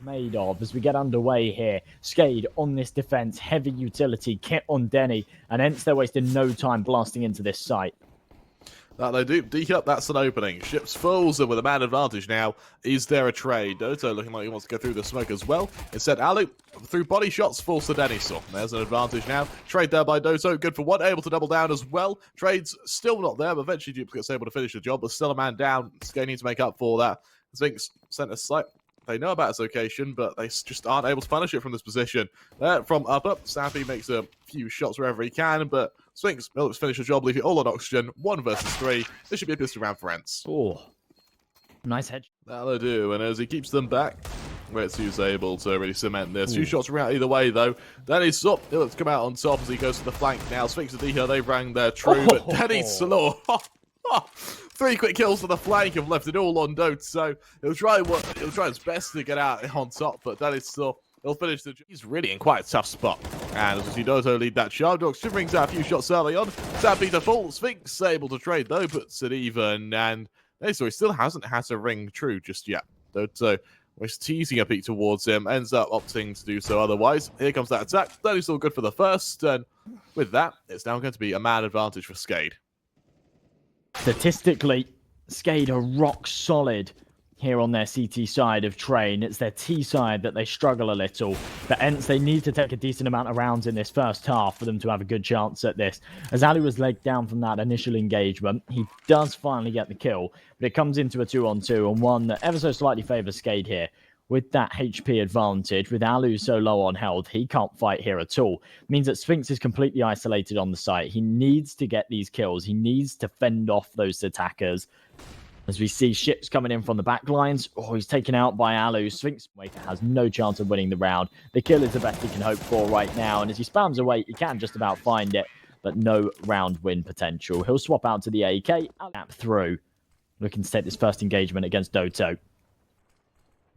made of as we get underway here. SKADE on this defense, heavy utility, kit on Denny, and ENCE they're wasting no time blasting into this site. That they do. Dycha, that's an opening. Ships falls and with a man advantage now. Is there a trade? Doto looking like he wants to go through the smoke as well. Instead, allu, through body shots, falls to dennyslaw. There's an advantage now. Trade there by Doto. Good for one. Able to double down as well. Trade's still not there, but eventually Duplicate's able to finish the job. But still a man down. SKADE needs to make up for that. Spinx sent a slight. They know about its location, but they just aren't able to punish it from this position. From up, Snappi makes a few shots wherever he can, but Spinx will finish the job, leave it all on oxygen. 1 versus 3. This should be a pistol round for ENCE. Oh, nice head. That they do, and as he keeps them back, Brehze's able to really cement this. 2 shots around either way, though. Dennyslaw, he'll come out on top as he goes to the flank now. Spinx and Dycha, they rang their true, but dennyslaw. 3 quick kills to the flank have left it all on Doto, so he'll try his best to get out on top, but dennyslaw, he'll finish the job. He's really in quite a tough spot. And as we see Doto lead that charge, Oxygen brings out a few shots early on. Snappi to full. Spinx able to trade though, puts it even, and he still hasn't had to ring true just yet. Doto was teasing a peek towards him, ends up opting to do so otherwise. Here comes that attack. Dennyslaw good for the first, and with that, it's now going to be a man advantage for SKADE. Statistically, SKADE are rock solid here on their CT side of train. It's their T side that they struggle a little. But ENCE, they need to take a decent amount of rounds in this first half for them to have a good chance at this. As allu was legged down from that initial engagement, he does finally get the kill, but it comes into a 2-on-2 and one that ever so slightly favours SKADE here. With that HP advantage, with allu so low on health, he can't fight here at all. It means that Spinx is completely isolated on the site. He needs to get these kills. He needs to fend off those attackers. As we see ships coming in from the back lines. Oh, he's taken out by allu. Rainwaker has no chance of winning the round. The kill is the best he can hope for right now. And as he spams away, he can just about find it, but no round win potential. He'll swap out to the AK, tap through, looking to take this first engagement against Doto.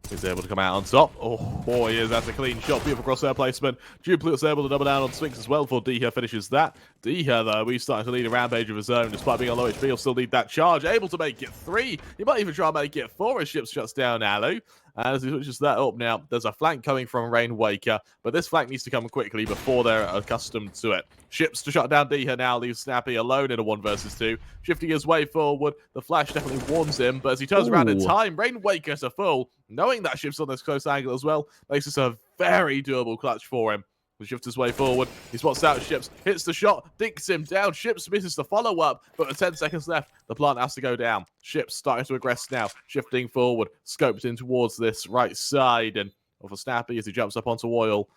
He's able to come out on top. Oh, he is. That's a clean shot. Beautiful crosshair placement. Duplicate's able to double down on Spinx as well before Dycha finishes that. Dycha, though, he's starting to lead a rampage of his own. Despite being on low HP, he'll still need that charge. Able to make it 3. He might even try and make it 4 as Ships shuts down allu. And as he switches that up now, there's a flank coming from Rainwaker, but this flank needs to come quickly before they're accustomed to it. Ships to shut down Dycha now, leaves Snappi alone in a 1 versus 2. Shifting his way forward, the flash definitely warns him, but as he turns around in time, Rainwaker's a fool, knowing that Ships on this close angle as well, makes this a very doable clutch for him. He shifts his way forward. He spots out Ships, hits the shot, dinks him down. Ships misses the follow-up, but with 10 seconds left, the plant has to go down. Ships starting to aggress now, shifting forward, scoped in towards this right side, and for Snappi as he jumps up onto oil.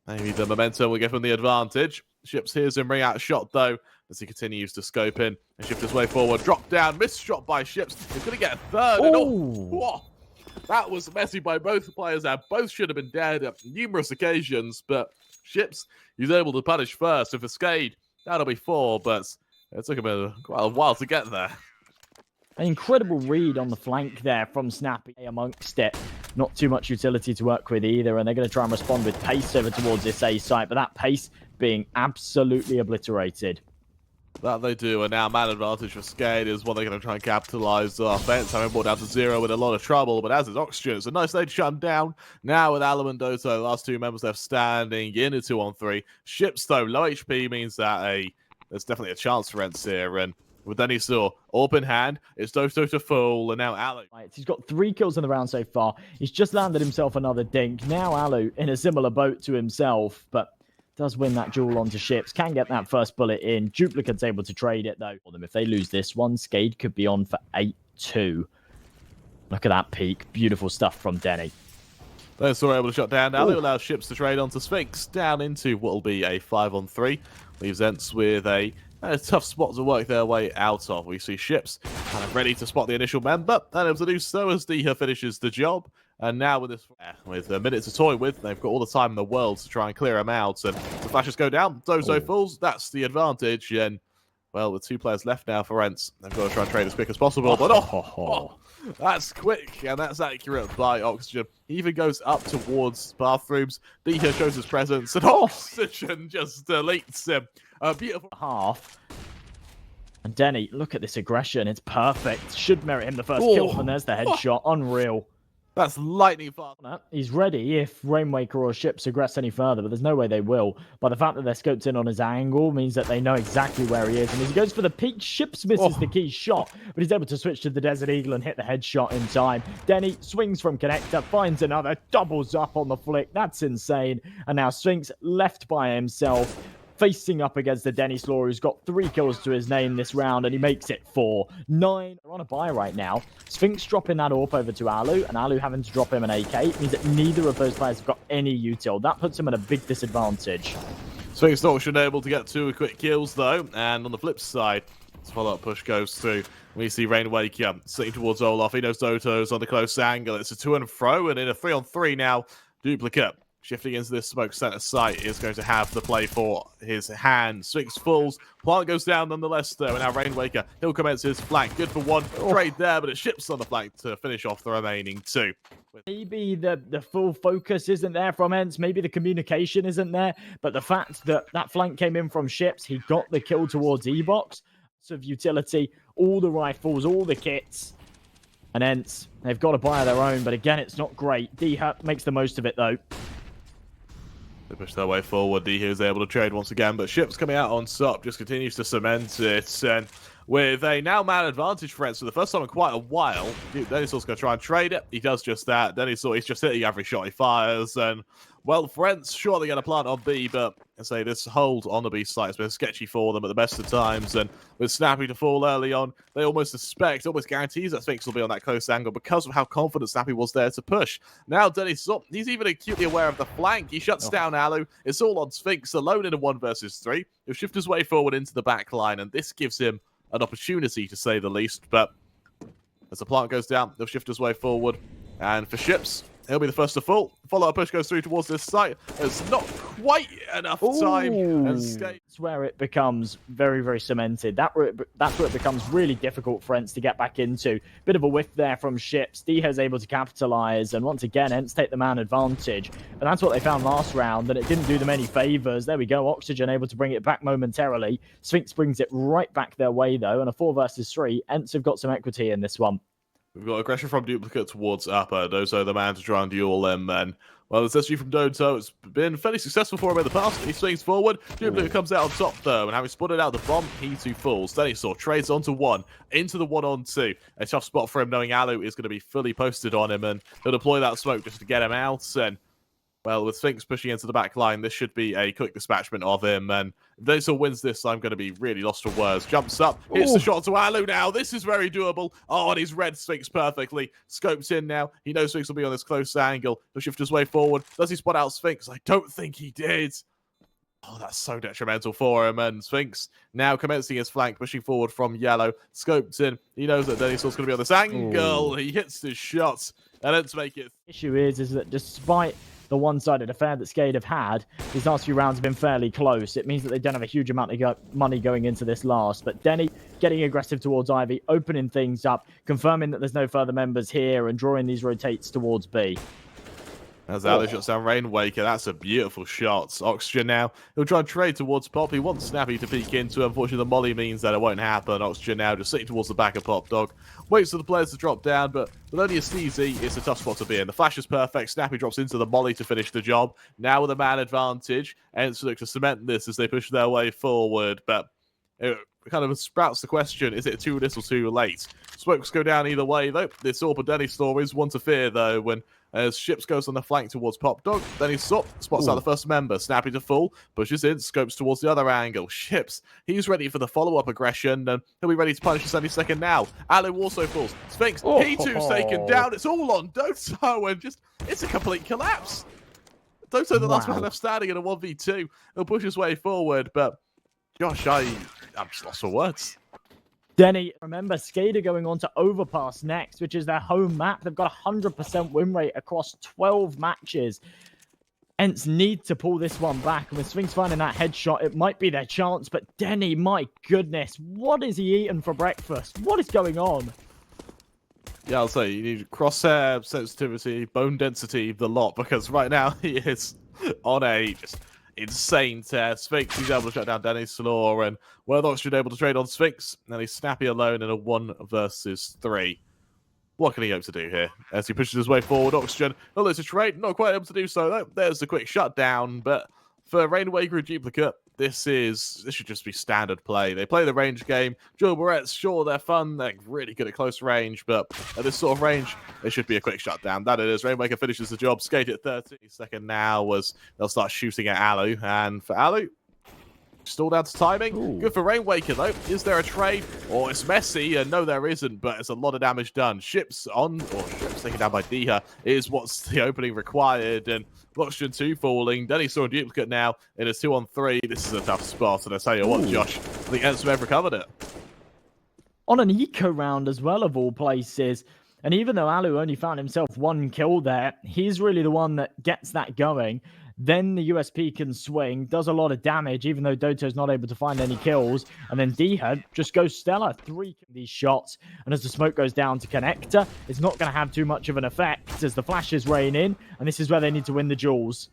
Maybe the momentum will give him the advantage. Ships hears him ring out a shot, though, as he continues to scope in and shift his way forward. Drop down, missed shot by Ships. He's going to get a third. And that was messy by both players there. Both should have been dead at numerous occasions, but Ships, he's able to punish first. And for SKADE, that'll be 4, but it took him quite a while to get there. An incredible read on the flank there from Snappi amongst it. Not too much utility to work with either, and they're going to try and respond with pace over towards this A site, but that pace being absolutely obliterated. That they do, and now man advantage for SKADE is what they're going to try and capitalise on offense, having brought down to 0 with a lot of trouble, but as is Oxygen, it's a nice way to shut him down. Now with allu and Doto, the last 2 members left standing in a 2-on-3. Ships, though, low HP means that there's definitely a chance for ENCE here, and with dennyslaw open hand, it's Doto to full, and now allu. Right, he's got 3 kills in the round so far. He's just landed himself another dink. Now allu in a similar boat to himself, but does win that duel onto Ships. Can get that first bullet in. Duplicate's able to trade it, though. If they lose this one, SKADE could be on for 8-2. Look at that peak. Beautiful stuff from Denny. They're still able to shut down allu, allows Ships to trade onto Spinx, down into what will be a 5-on-3. Leaves ENCE with a tough spot to work their way out of. We see Ships kind of ready to spot the initial member, and able to do so as Dycha finishes the job. And now with a minute to toy with, they've got all the time in the world to try and clear him out. And the flashes go down, Doto falls, that's the advantage. And, well, with 2 players left now for ENCE, they've got to try and trade as quick as possible. But, that's quick, and that's accurate by Oxygen. He even goes up towards bathrooms. Dycha shows his presence, and Oxygen just deletes him. A beautiful half. And Denny, look at this aggression. It's perfect. Should merit him the first kill. And there's the headshot. Unreal. That's lightning fast. He's ready if Rainwaker or SHiPZ aggress any further, but there's no way they will. But the fact that they're scoped in on his angle means that they know exactly where he is. And as he goes for the peak, SHiPZ misses the key shot, but he's able to switch to the Desert Eagle and hit the headshot in time. Denny swings from connector, finds another, doubles up on the flick. That's insane. And now Spinx left by himself, facing up against the dennyslaw, who's got 3 kills to his name this round, and he makes it 4. 9. They're on a buy right now. Spinx dropping that AWP over to allu, and allu having to drop him an AK means that neither of those players have got any util. That puts him at a big disadvantage. Spinx not should able to get 2 quick kills though, and on the flip side, this follow-up push goes through. We see Rainwaker sitting towards Olaf. He knows Doto's on the close angle. It's a to and fro, and in a 3-on-3 now, dupreeh shifting into this smoke center sight is going to have the play for his hand. Spinx falls. Plant goes down nonetheless, though. And now Rainwaker, he'll commence his flank. Good for 1 trade there, but it SHiPZ on the flank to finish off the remaining 2. Maybe the full focus isn't there from ENCE. Maybe the communication isn't there. But the fact that that flank came in from SHiPZ, he got the kill towards E-Box. Of utility, all the rifles, all the kits. And ENCE, they've got to buy their own. But again, it's not great. dycha makes the most of it, though. They push their way forward. dycha is able to trade once again, but SHiPZ coming out on top just continues to cement it. And with a now man advantage for ENCE for the first time in quite a while, dennyslaw's going to try and trade it. He does just that. dennyslaw, he's just hitting every shot he fires. And, well, for ENCE, sure they're going to plant on B, but I say this hold on the B site has been sketchy for them at the best of times. And with Snappi to fall early on, they almost suspect, almost guarantees that Spinx will be on that close angle because of how confident Snappi was there to push. Now dennyslaw, he's even acutely aware of the flank. He shuts down allu. It's all on Spinx alone in a 1 versus 3. He'll shift his way forward into the back line, and this gives him an opportunity to say the least. But as the plant goes down, they'll shift his way forward. And for SHiPZ, he'll be the first to fall. Follow-up push goes through towards this site. There's not quite enough time. And That's where it becomes very, very cemented. That's where it becomes really difficult for ENCE to get back into. Bit of a whiff there from SHiPZ. dycha's able to capitalize. And once again, ENCE take the man advantage. And that's what they found last round. And it didn't do them any favors. There we go. Oxygen able to bring it back momentarily. Spinx brings it right back their way, though. And a 4 versus 3. ENCE have got some equity in this one. We've got aggression from dupreeh towards upper. Doto, the man to try and duel them, and well, the SG from Doto, it's been fairly successful for him in the past. He swings forward. dupreeh comes out on top, though, and having spotted out the bomb, he too falls. dennyslaw trades onto 1, into the 1-on-2. A tough spot for him, knowing allu is going to be fully posted on him, and he'll deploy that smoke just to get him out. And well, with Spinx pushing into the back line, this should be a quick dispatchment of him. And if dennyslaw wins this, I'm going to be really lost for words. Jumps up, hits the shot to allu now. This is very doable. Oh, and he's read Spinx perfectly. Scopes in now. He knows Spinx will be on this close angle. He'll shift his way forward. Does he spot out Spinx? I don't think he did. Oh, that's so detrimental for him. And Spinx now commencing his flank, pushing forward from yellow. Scoped in. He knows that dennyslaw's going to be on this angle. He hits his shot. And let's make it. The issue is that despite the one-sided affair that SKADE have had, these last few rounds have been fairly close. It means that they don't have a huge amount of money going into this last. But Denny getting aggressive towards Ivy, opening things up, confirming that there's no further members here, and drawing these rotates towards B. As allu shuts down Rainwaker, that's a beautiful shot. Oxygen now, he'll try and trade towards Pop. He wants Snappi to peek into. Unfortunately, the molly means that it won't happen. Oxygen now just sitting towards the back of Pop Dog. Waits for the players to drop down, but with only a CZ, it's a tough spot to be in. The flash is perfect. Snappi drops into the molly to finish the job. Now with a man advantage, ENCE look to cement this as they push their way forward, but it kind of sprouts the question, is it too little too late? Smokes go down either way, though. This AWP and dennyslaw is one to fear, though, when as SHiPZ goes on the flank towards Pop Dog. Then he spots out the first member. Snappi to full, pushes in, scopes towards the other angle. SHiPZ, he's ready for the follow-up aggression, and he'll be ready to punish us any second now. allu also falls. Spinx, he too's taken down. It's all on Doto, and just, it's a complete collapse. Doto, the last man left standing in a 1v2. He'll push his way forward, but gosh, I'm just lost for words. Denny, remember, SKADE are going on to Overpass next, which is their home map. They've got a 100% win rate across 12 matches. ENCE need to pull this one back. And with Spinx finding that headshot, it might be their chance. But Denny, my goodness, what is he eating for breakfast? What is going on? Yeah, I'll say, you need crosshair, sensitivity, bone density, the lot. Because right now, he is on a just insane tear. Spinx, he's able to shut down dennyslaw, and Werthox should be able to trade on Spinx, and he's Snappi alone in a 1 versus 3. What can he hope to do here? As he pushes his way forward, Oxygen, well, there's a trade, not quite able to do so, though. There's the quick shutdown, but for Rainwaker and Duplicate, this should just be standard play. They play the range game. Dual barrettes, sure, they're fun. They're really good at close range, but at this sort of range, it should be a quick shutdown. That it is. Rainwaker finishes the job. SKADE at 30. Second now was they'll start shooting at allu. And for allu, still down to timing. Ooh. Good for Rainwaker, though. Is there a trade? Oh, it's messy. No, there isn't, but it's a lot of damage done. Ships taken down by dycha is what's the opening required. And Oxygen 2 falling. dennyslaw and Duplicate now in a 2-on-3. This is a tough spot. And I tell you what, Josh, I think ENCE have recovered it. On an eco round as well, of all places. And even though allu only found himself 1 kill there, he's really the one that gets that going. Then the USP can swing, does a lot of damage, even though Doto's not able to find any kills. And then dycha just goes stellar. 3 these shots. And as the smoke goes down to connector, it's not going to have too much of an effect as the flashes rain in. And this is where they need to win the duels.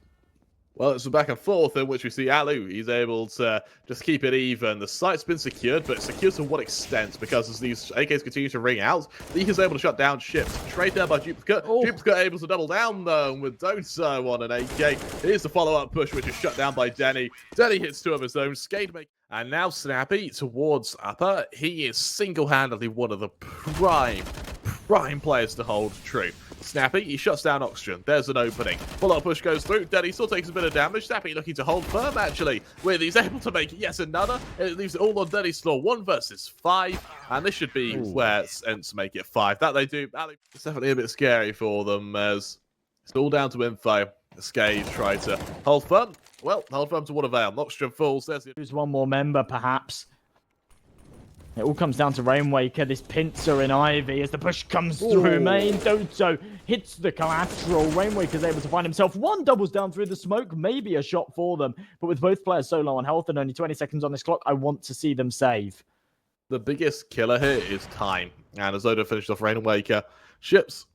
Well, it's a back and forth in which we see allu. He's able to just keep it even. The site's been secured, but secured to what extent? Because as these AKs continue to ring out, dycha's able to shut down ships. Trade there by Duplicate. Oh. Duplicate able to double down, though, with Doto on an AK. Here's the follow-up push, which is shut down by denny. denny hits 2 of his own. SKADE make... And now Snappi towards upper. He is single-handedly one of the prime players to hold true. Snappi, he shuts down Oxygen. There's an opening. Follow-up push goes through. denny still takes a bit of damage. Snappi looking to hold firm, actually, where he's able to make yet another. It leaves it all on dennyslaw. 1 versus 5. And this should be where ENCE make it 5. That they do. It's definitely a bit scary for them, as it's all down to info. SKADE try to hold firm. Well, hold firm to what avail. Oxygen falls. There's one more member, perhaps. It all comes down to Rainwaker, this pincer in Ivy as the push comes through main. Doto hits the collateral. Rainwaker's able to find himself 1, doubles down through the smoke. Maybe a shot for them. But with both players so low on health and only 20 seconds on this clock, I want to see them save. The biggest killer here is time. And as Doto finished off Rainwaker, ships,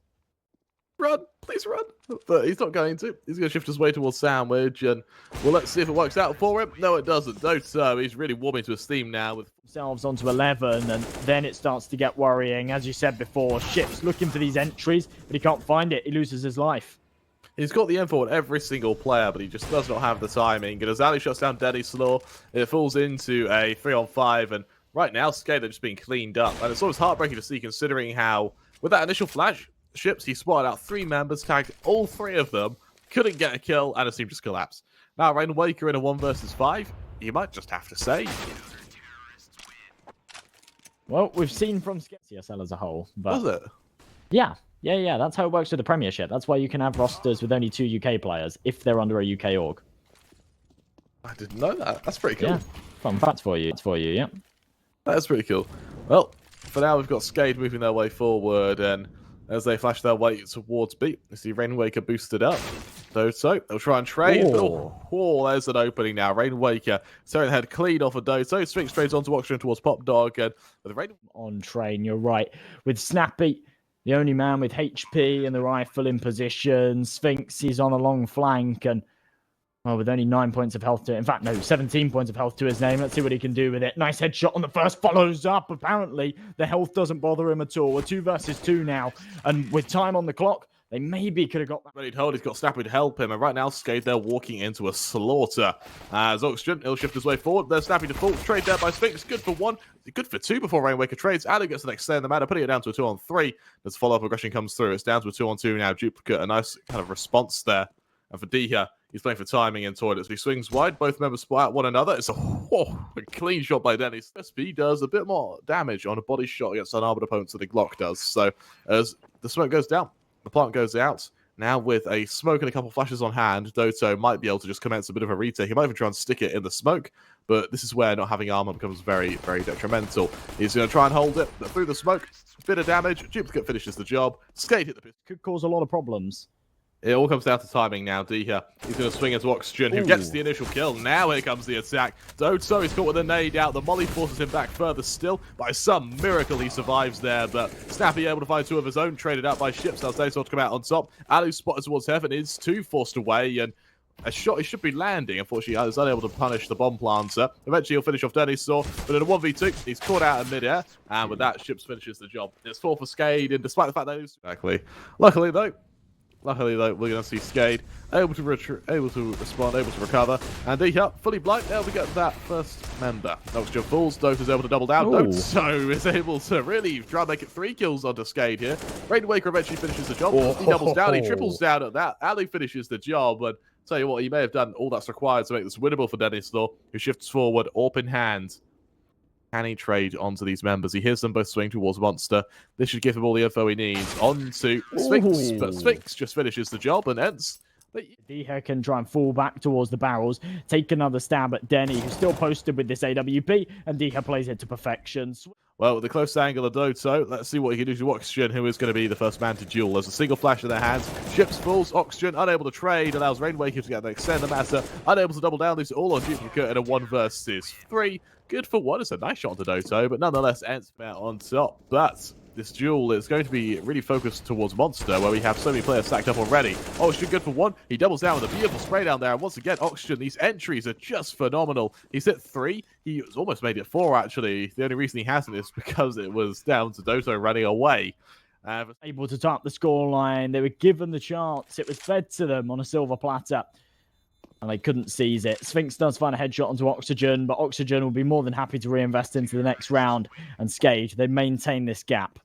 run, please run. But he's not going to. He's going to shift his way towards Sandwich. And well, let's see if it works out for him. No, it doesn't. Doto, he's really warming to his steam now with themselves onto 11, and then it starts to get worrying. As you said before, ships looking for these entries, but he can't find it. He loses his life. He's got the info on every single player, but he just does not have the timing. And as allu shuts down dennyslaw, it falls into a 3-on-5, and right now SKADE are just being cleaned up. And it's always heartbreaking to see, considering how, with that initial flash, ships, he spotted out 3 members, tagged all 3 of them, couldn't get a kill, and his team just collapsed. Now, Rainwaker in a 1 versus 5, you might just have to say. Well, we've seen from CSL as a whole. But was it? Yeah. That's how it works with the Premiership. That's why you can have rosters with only 2 UK players if they're under a UK org. I didn't know that. That's pretty cool. Yeah. Fun facts for you. It's for you, yeah. That's pretty cool. Well, for now, we've got SKADE moving their way forward, and as they flash their way towards B, you see Rainwaker boosted up. Doto, they'll try and trade. Oh, there's an opening now. Rainwaker tearing the head clean off of Doto. Spinx trades onto Oxygen towards Pop Dog. And with Rain on train, you're right. With Snappi, the only man with HP and the rifle in position. Spinx, he's on a long flank. And well, with only 9 points of health to it. In fact, no, 17 points of health to his name. Let's see what he can do with it. Nice headshot on the first, follows up. Apparently, the health doesn't bother him at all. A 2 versus 2 now. And with time on the clock, they maybe could have got that. Ready to hold. He's got Snappi to help him. And right now, SKADE, they're walking into a slaughter. As Oxygen, he'll shift his way forward. There's Snappi to fall. Trade there by Spinx. Good for 1. Good for 2 before Rainwaker trades. allu gets the next stay in the matter, putting it down to a 2-on-3. As follow-up aggression comes through. It's down to a 2-on-2 now. Duplicate, a nice kind of response there. And for dycha, he's playing for timing in toilets. He swings wide. Both members spot out one another. It's a clean shot by denny. SP does a bit more damage on a body shot against unarmored opponents than the Glock does. So as the smoke goes down, the plant goes out. Now with a smoke and a couple flashes on hand, Doto might be able to just commence a bit of a retake. He might even try and stick it in the smoke, but this is where not having armor becomes very, very detrimental. He's going to try and hold it through the smoke. Bit of damage. Duplicate finishes the job. SKADE hit the pistol. Could cause a lot of problems. It all comes down to timing now. dycha, he's going to swing into Oxygen, who gets the initial kill. Now here comes the attack. Doto, he's caught with a nade out. The molly forces him back further still. By some miracle, he survives there. But Snappi able to find 2 of his own, traded out by ships. Now Doto to come out on top. allu spotted towards heaven is 2 forced away. And a shot he should be landing. Unfortunately, he was unable to punish the bomb planter. Eventually, he'll finish off dennyslaw, but in a 1v2, he's caught out in midair, and with that, SHiPZ finishes the job. It's 4 for SKADE, and despite the fact that he's luckily though, we're going to see SKADE able to respond, able to recover, and dycha fully blind, able to get that first member. Oxygen falls, doto's able to double down. Doto is able to really try and make it 3 kills onto SKADE here. Rainwaker eventually finishes the job. He doubles down, he triples down at that. allu finishes the job, and tell you what, he may have done all that's required to make this winnable for dennyslaw, who shifts forward, AWP in hand. Can he trade onto these members? He hears them both swing towards Monster. This should give him all the info he needs. On to Spinx, but Spinx just finishes the job, and ENCE. dycha can try and fall back towards the barrels, take another stab at Denny, who's still posted with this AWP, and dycha plays it to perfection. Well, with the close angle of Doto, let's see what he can do to Oxygen, who is going to be the first man to duel. There's a single flash in their hands. SHiPZ falls. Oxygen, unable to trade, allows Rainwaker to get the extend the matter. Unable to double down. These are all on duplicate in a 1 versus 3. Good for 1. It's a nice shot to Doto, but nonetheless, ENCE out on top. But this duel is going to be really focused towards Monster, where we have so many players stacked up already. Oxygen good for 1. He doubles down with a beautiful spray down there. And once again, Oxygen, these entries are just phenomenal. He's hit 3. He almost made it 4, actually. The only reason he hasn't is because it was down to Doto running away. Able to top the scoreline. They were given the chance. It was fed to them on a silver platter, and they couldn't seize it. Spinx does find a headshot onto Oxygen, but Oxygen will be more than happy to reinvest into the next round. And SKADE, they maintain this gap.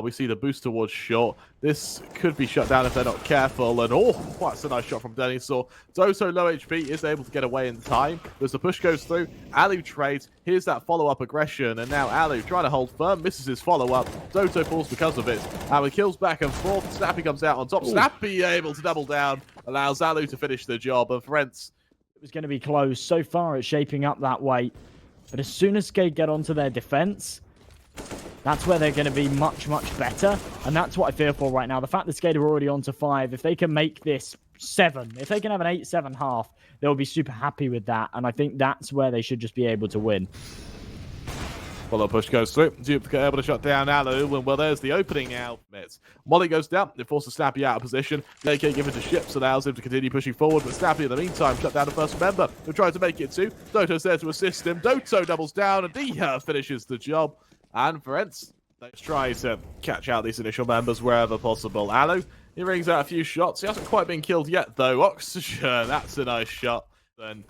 We see the boost towards short. This could be shut down if they're not careful. And that's a nice shot from dennyslaw. Doto, low HP, is able to get away in time. As the push goes through, allu trades. Here's that follow-up aggression. And now allu trying to hold firm, misses his follow-up. Doto falls because of it. allu kills back and forth. Snappi comes out on top. Snappi able to double down. Allows allu to finish the job. And for ENCE, it was going to be close. So far, it's shaping up that way. But as soon as SKADE get onto their defense, that's where they're going to be much, much better. And that's what I fear for right now. The fact that SKADE are already on to 5, if they can make this 7, if they can have an 8-7 half, they'll be super happy with that. And I think that's where they should just be able to win. Follow push goes through. Duplicate able to shut down allu. And well, there's the opening now. Molly goes down. It forces Snappi out of position. AK given to SHiPZ allows him to continue pushing forward. But Snappi, in the meantime, shut down the first member. They're trying to make it 2. Doto's there to assist him. Doto doubles down. And dycha finishes the job. And for ENCE, let's try to catch out these initial members wherever possible. allu, he rings out a few shots. He hasn't quite been killed yet, though. Oxygen, that's a nice shot. Then,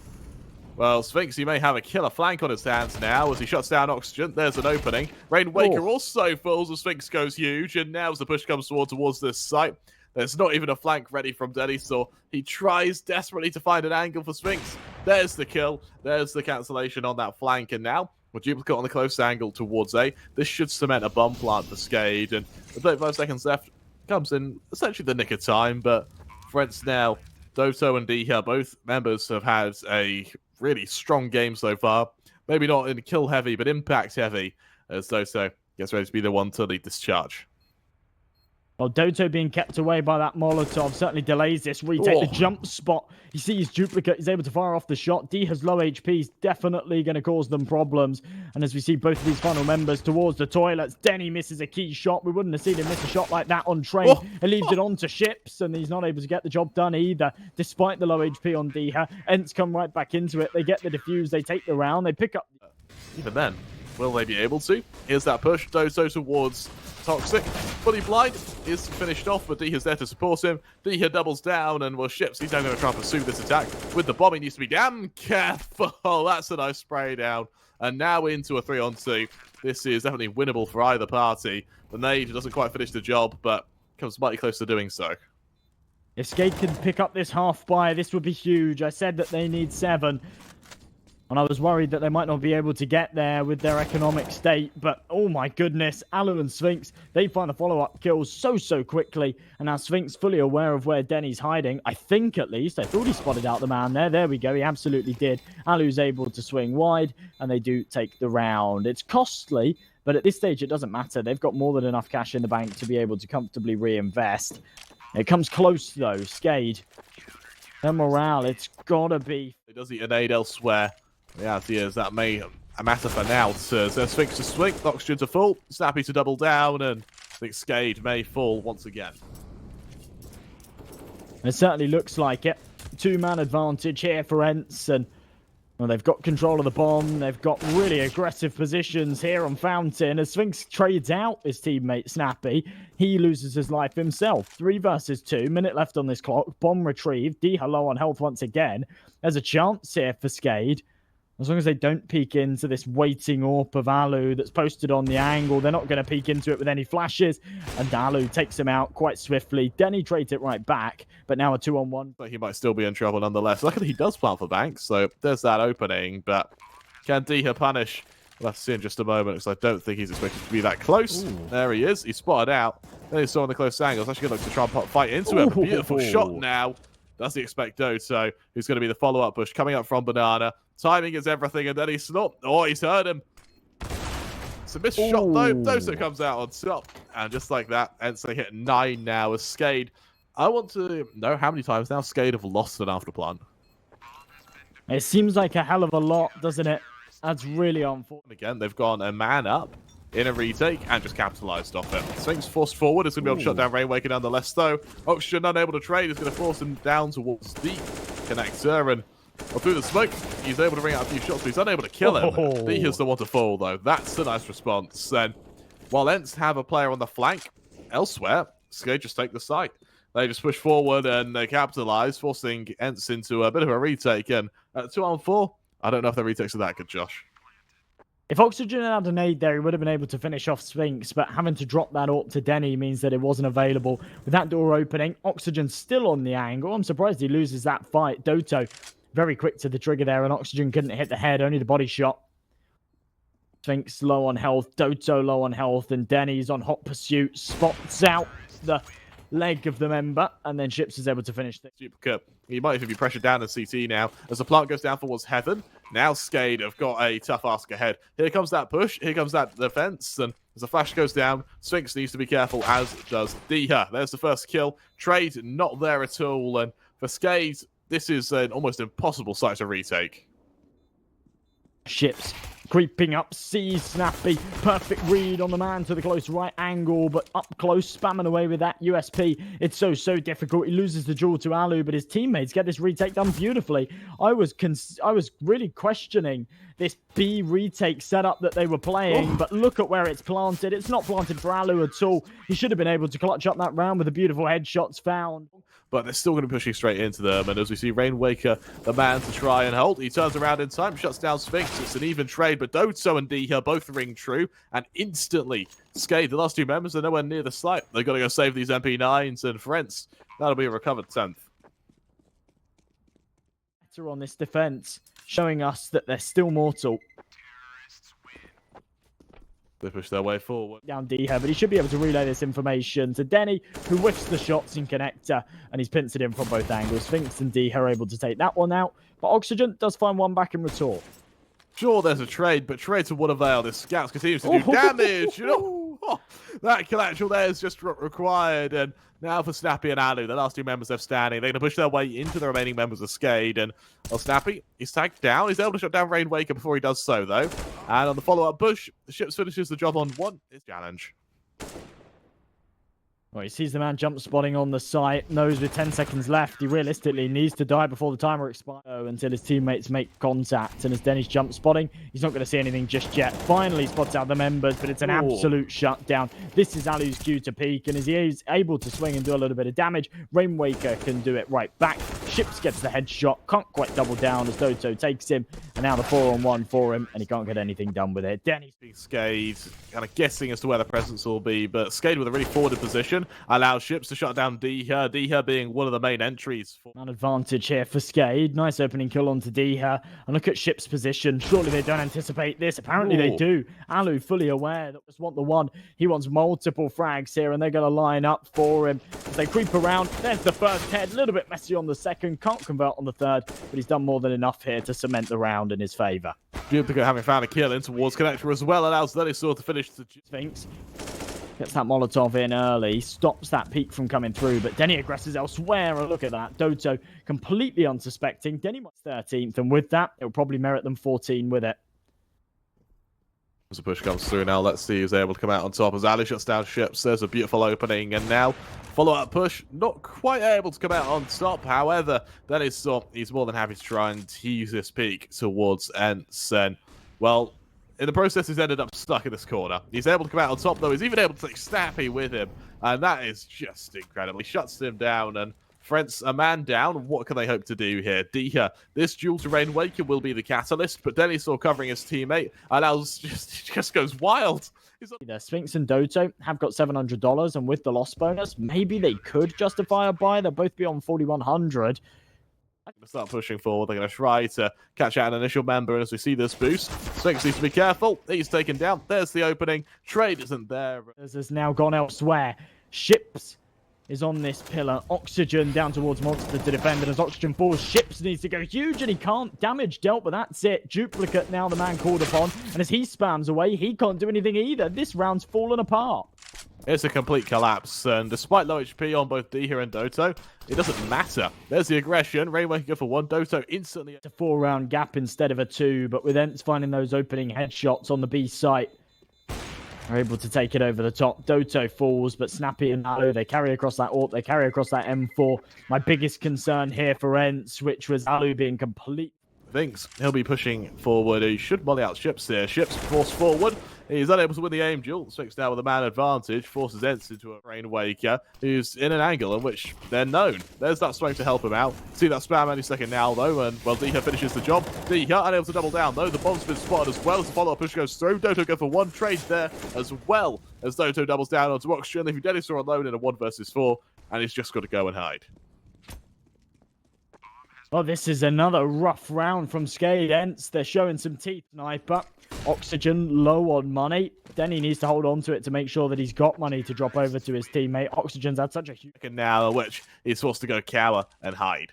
well, Spinx, he may have a killer flank on his hands now as he shuts down Oxygen. There's an opening. Rainwaker also falls as Spinx goes huge, and now as the push comes towards this site, there's not even a flank ready from dennyslaw. He tries desperately to find an angle for Spinx. There's the kill. There's the cancellation on that flank, and now with duplicate on the close angle towards A, this should cement a bomb plant for SKADE. And with 35 seconds left, comes in essentially the nick of time. But for ENCE now, Doto and dycha, both members have had a really strong game so far. Maybe not in kill heavy, but impact heavy, as Doto gets ready to be the one to lead this charge. Well, Doto being kept away by that Molotov certainly delays this retake. The jump spot, you see his duplicate, he's able to fire off the shot. dycha's low HP is definitely going to cause them problems. And as we see both of these final members towards the toilets, Denny misses a key shot. We wouldn't have seen him miss a shot like that on train. He leaves it on to SHiPZ, and he's not able to get the job done either, despite the low HP on dycha. ENCE come right back into it. They get the defuse, they take the round, they pick up. Even then, will they be able to? Here's that push. Doto towards Toxic. Fully blind is finished off, but dycha's there to support him. dycha doubles down, and well, SHiPZ, he's now going to try and pursue this attack. With the bomb, he needs to be damn careful. That's a nice spray down. And now into a 3-on-2. This is definitely winnable for either party. The nade doesn't quite finish the job, but comes mighty close to doing so. If SKADE can pick up this half buy, this would be huge. I said that they need 7. And I was worried that they might not be able to get there with their economic state. But, oh my goodness, allu and Spinx, they find the follow-up kills so quickly. And now Spinx fully aware of where Denny's hiding. I think, at least. I thought he spotted out the man there. There we go. He absolutely did. allu's able to swing wide, and they do take the round. It's costly, but at this stage, it doesn't matter. They've got more than enough cash in the bank to be able to comfortably reinvest. It comes close, though. SKADE. Their morale, it's got to be. It does eat an aid elsewhere. The reality is that may matter for now. So Spinx to swing, Oxygen to fall, Snappi to double down, and I think SKADE may fall once again. It certainly looks like it. Two-man advantage here for ENCE, and well, they've got control of the bomb. They've got really aggressive positions here on Fountain. As Spinx trades out his teammate Snappi, he loses his life himself. 3 versus 2, minute left on this clock. Bomb retrieved. dycha low on health once again. There's a chance here for SKADE. As long as they don't peek into this waiting AWP of allu that's posted on the angle, they're not going to peek into it with any flashes. And allu takes him out quite swiftly. Denny trades it right back, but now a 2-on-1. But he might still be in trouble nonetheless. Luckily, he does plant for Banks, so there's that opening. But can dycha punish? We'll have to see in just a moment, because I don't think he's expected to be that close. Ooh. There he is. He's spotted out. Then he saw in the close angle. It's actually going to look to try and fight into it. Beautiful shot now. Does he expect Doto, who's going to be the follow-up push coming up from Banana. Timing is everything, and then he's not. Oh, he's heard him. It's a missed shot, though. Doto comes out on top. And just like that, ENCE hit 9 now as SKADE. I want to know how many times now SKADE have lost an afterplant. It seems like a hell of a lot, doesn't it? That's really unfortunate. Again, they've gone a man up in a retake and just capitalized off it. Spinx forced forward. It's going to be able to shut down Rainwaker nonetheless, though. Oxygen unable to trade. It's going to force him down towards the connector. And through the smoke, he's able to bring out a few shots, but he's unable to kill him. Dycha's the one to fall, though. That's a nice response. And while ENCE have a player on the flank, elsewhere, SKADE just take the site. They just push forward and they capitalize, forcing ENCE into a bit of a retake. And at 2-on-4, I don't know if the retakes are that good, Josh. If Oxygen had a nade there, he would have been able to finish off Spinx, but having to drop that AWP to Denny means that it wasn't available. With that door opening, Oxygen's still on the angle. I'm surprised he loses that fight. Doto, very quick to the trigger there, and Oxygen couldn't hit the head, only the body shot. Spinx low on health, Doto low on health, and Denny's on hot pursuit. Spots out the leg of the member, and then SHiPZ is able to finish the duplicate. He might even be pressured down in CT now as the plant goes down towards heaven. Now SKADE have got a tough ask ahead. Here comes that push. Here comes that defense. And as the flash goes down, Spinx needs to be careful, as does dycha. There's the first kill. Trade not there at all. And for SKADE, this is an almost impossible site to retake. SHiPZ creeping up, sees Snappi. Perfect read on the man to the close right angle, but up close, spamming away with that USP. It's so difficult. He loses the duel to allu, but his teammates get this retake done beautifully. I was really questioning this B retake setup that they were playing, but look at where it's planted. It's not planted for allu at all. He should have been able to clutch up that round with the beautiful headshots found. But they're still going to be pushing straight into them. And as we see Rainwaker, the man to try and hold, he turns around in time, shuts down Spinx. It's an even trade, but Doto and dycha both ring true. And instantly, SKADE, the last 2 members, are nowhere near the site. They've got to go save these MP9s. And for ENCE, that'll be a recovered 10th. On this defense, showing us that they're still mortal. They push their way forward. Down dycha, but he should be able to relay this information to Denny, who whiffs the shots in connector, and he's pinched it in from both angles. Spinx and dycha are able to take that one out, but Oxygen does find one back in retort. Sure, there's a trade, but trade to what avail? This Scouts continues to do damage. You know, that collateral there is just required. And now for Snappi and allu, the last 2 members left standing. They're going to push their way into the remaining members of SKADE. And Snappi, he's tagged down. He's able to shut down Rainwaker before he does so, though. And on the follow-up push, the SHiPZ finishes the job on 1. It's challenge. Well, he sees the man jump spotting on the site, knows with 10 seconds left, he realistically needs to die before the timer expires until his teammates make contact. And as Denny's jump spotting, he's not going to see anything just yet. Finally spots out the members, but it's an absolute shutdown. This is allu's cue to peak, and as he is able to swing and do a little bit of damage, Rainwaker can do it right back. SHiPZ gets the headshot, can't quite double down as Doto takes him, and now the 4-on-1 for him, and he can't get anything done with it. Denny's SKADE, kind of guessing as to where the presence will be, but SKADE with a really forwarded position allows SHiPZ to shut down dycha. dycha being one of the main entries. An advantage here for SKADE. Nice opening kill onto dycha. And look at SHiPZ's position. Surely they don't anticipate this. Apparently they do. allu fully aware that just want the one. He wants multiple frags here, and they're going to line up for him. As they creep around, there's the first head. A little bit messy on the second. Can't convert on the third, but he's done more than enough here to cement the round in his favour. Duplicate having found a kill in towards connector as well, allows dennyslaw to finish the Spinx. Gets that Molotov in early, stops that peak from coming through, but Denny aggresses elsewhere, and look at that. Doto completely unsuspecting. Denny wants 13th, and with that, it'll probably merit them 14 with it. As the push comes through now, let's see who's able to come out on top as allu shuts down SHiPZ. There's a beautiful opening, and now follow-up push, not quite able to come out on top. However, dennyslaw, he's more than happy to try and tease this peak towards ENCE. And, well, in the process, he's ended up stuck in this corner. He's able to come out on top, though. He's even able to take Snappi with him, and that is just incredible. He shuts him down, and Friends, a man down. What can they hope to do here? dycha, this duel to Rainwaker will be the catalyst, but dennyslaw covering his teammate allows just goes wild. The Spinx and Doto have got $700, and with the loss bonus, maybe they could justify a buy. They'll both be on 4,100. They're going to start pushing forward. They're going to try to catch out an initial member, and as we see this boost, Spinx needs to be careful. He's taken down. There's the opening. Trade isn't there. Has now gone elsewhere. SHiPZ is on this pillar. Oxygen down towards Monster to defend, and as Oxygen falls, SHiPZ needs to go huge, and he can't. Damage dealt, but that's it. Duplicate now the man called upon, and as he spams away, he can't do anything either. This round's fallen apart. It's a complete collapse, and despite low HP on both dycha and doto, it doesn't matter. There's the aggression. Rainwaker go for one. Doto instantly. It's a 4-round gap instead of a 2, but with ENCE finding those opening headshots on the B site, are able to take it over the top. Doto falls, but Snappi and allu, they carry across that AWP, they carry across that M4. My biggest concern here for ENCE, which was allu being complete. Thinks he'll be pushing forward. He should molly out SHiPZ here. SHiPZ forced forward. He's unable to win the aim duel. Spinx now with a man advantage. Forces ENCE into a Rainwaker, who's in an angle in which they're known. There's that smoke to help him out. See that spam any second now, though, and, well, dycha finishes the job. dycha unable to double down, though. The bomb's been spotted as well as the follow-up push goes through. Doto go for one trade there as well as Doto doubles down onto Oxygen, leaving dennyslaw alone in a 1 versus 4, and he's just got to go and hide. Oh, this is another rough round from SKADE. ENCE, they're showing some teeth, sniper. Oxygen low on money. Denny needs to hold on to it to make sure that he's got money to drop over to his teammate. Oxygen's had such a huge... Now, which he's forced to go cower and hide.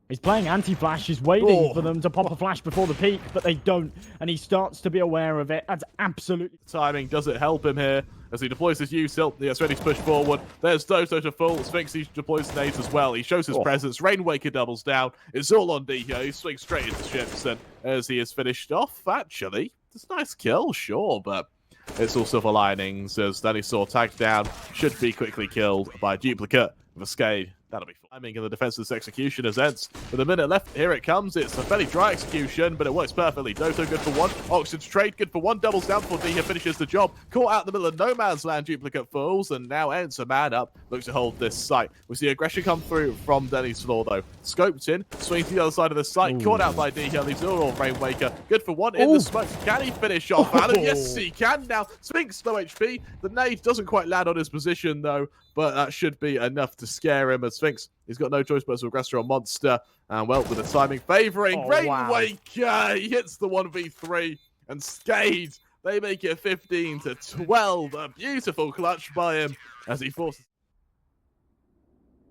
He's playing anti-flash. He's waiting for them to pop a flash before the peak, but they don't. And he starts to be aware of it. That's absolutely... Timing, does it help him here? As he deploys his U-tilt, he gets ready to push forward. There's Doto to full. Spinx, he deploys nades as well. He shows his presence. Rainwaker doubles down. It's all on dycha. He swings straight into SHiPZ, and as he is finished off, actually, it's a nice kill, sure, but it's all silver linings as dennyslaw tagged down. Should be quickly killed by duplicate with a SKADE. That'll be timing in the defenseless execution as ENCE. With a minute left, here it comes. It's a fairly dry execution, but it works perfectly. Doto good for one. Oxygen's trade good for one. Doubles down before dycha finishes the job. Caught out in the middle of no man's land, duplicate falls, and now ENCE, a man up, looks to hold this site. We see aggression come through from dennyslaw, though. Scoped in, swings to the other side of the site. Caught out by dycha, leaves it all on Rainwaker. Good for one in the smoke. Can he finish off allu? Yes, he can. Now, Spinx, low HP. The nade doesn't quite land on his position, though, but that should be enough to scare him as Spinx, he's got no choice but to aggressor on Monster. And, well, with the timing favouring Rainwaker, wow. He hits the 1v3. And SKADE, they make it 15-12. A beautiful clutch by him as he forces...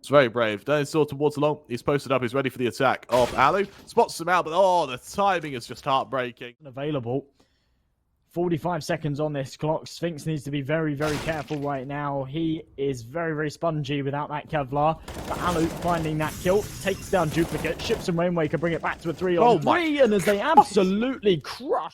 It's very brave. dennyslaw towards the long. He's posted up. He's ready for the attack of allu. Spots him out, but, oh, the timing is just heartbreaking. Available. 45 seconds on this clock. Spinx needs to be very, very careful right now. He is very, very spongy without that Kevlar. But allu finding that kill, takes down duplicate. SHiPZ and Rainwaker bring it back to a 3-on-3. And as they absolutely crush